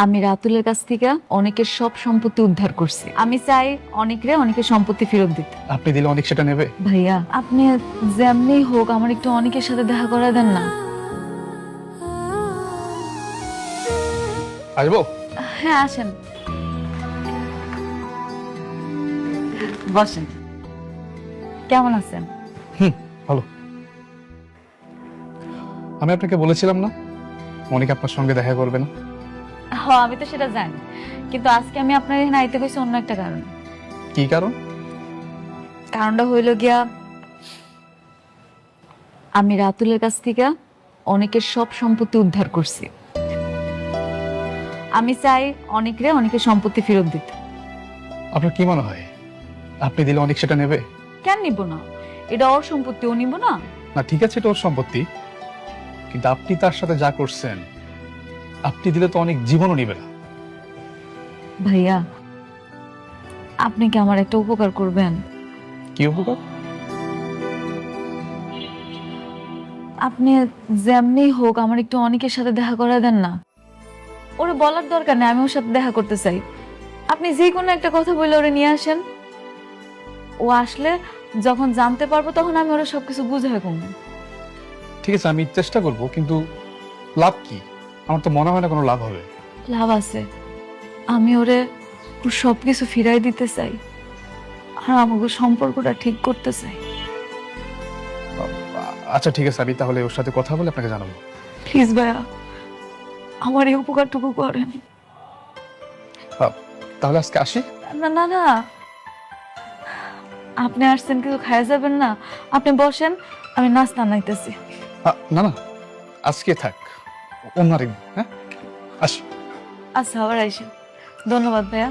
আমি রাতুলের কাছ থেকে অনেকের সব সম্পত্তি উদ্ধার করছি। আমি চাই অনেকের সম্পত্তি ফেরত দিতে। আপনি দিলে অনেক সেটা নেবে। ভাইয়া, আপনি যেমনি হোক আমার একটু অনেকের সাথে দেখা করা দেন না। আসবো? হ্যাঁ, আসেন, বসেন। কেমন আছেন? ভালো। আমি আপনাকে বলেছিলাম না অনেক আপনার সঙ্গে দেখা করবে না। হ্যাঁ, আমি তো সেটা জানি, কিন্তু আজকে আমি আপনার এখানে আইতে কইছি অন্য একটা কারণে। কি কারণ? কারণটা হইল গিয়া, আমি রাতুলের কাছ থেকে অনেকের সব সম্পত্তি উদ্ধার করছি। আমি চাই অনেকের সম্পত্তি ফেরত দিতে। আপনার কি মনে হয় আপনি দিলে অনেক সেটা নেবে? কেন নিব না? এটা ওর সম্পত্তি, ও নিব না? না, ঠিক আছে, এটা ওর সম্পত্তি, কিন্তু আপনি তার সাথে যা করছেন, আপনি দিলে তো অনেক জীবনও নিবে না। ভাইয়া, আপনি কি আমার একটা উপকার করবেন? কি উপকার? আপনি যেমনি হোক আমার একটু অনেকের সাথে দেখা করা দেন না। ওরে বলার দরকার নেই আমি ওর সাথে দেখা করতে চাই। আপনি যে কোনো একটা কথা বলে ওরে নিয়ে আসেন। ও আসলে যখন জানতে পারবো তখন আমি ওরা সবকিছু বুঝাই কমবো। ঠিক আছে, আমি চেষ্টা করব, কিন্তু লাভ কি? আমার তো মনে হয় না কোনো লাভ হবে। লাভ আছে। আমি ওরে ওর সবকিছু ফিরাই দিতে চাই, আর আমাকে সম্পর্কটা ঠিক করতে চাই। আচ্ছা ঠিক আছে, আমি তাহলে ওর সাথে কথা বলে আপনাকে জানাবো। প্লিজ ভাইয়া, আমার এই উপকারটুকু করেন। তাহলে আজকে আসি। না না না, আপনি আসছেন কিছু খাওয়া যাবেন না? আপনি বসেন, আমি নাস্তা আনাইতেছি। না না, আজকে থাক, অন্য আরেকদিন। হ্যাঁ, আসি। আচ্ছা, আবার আইসেন। ধন্যবাদ ভাইয়া।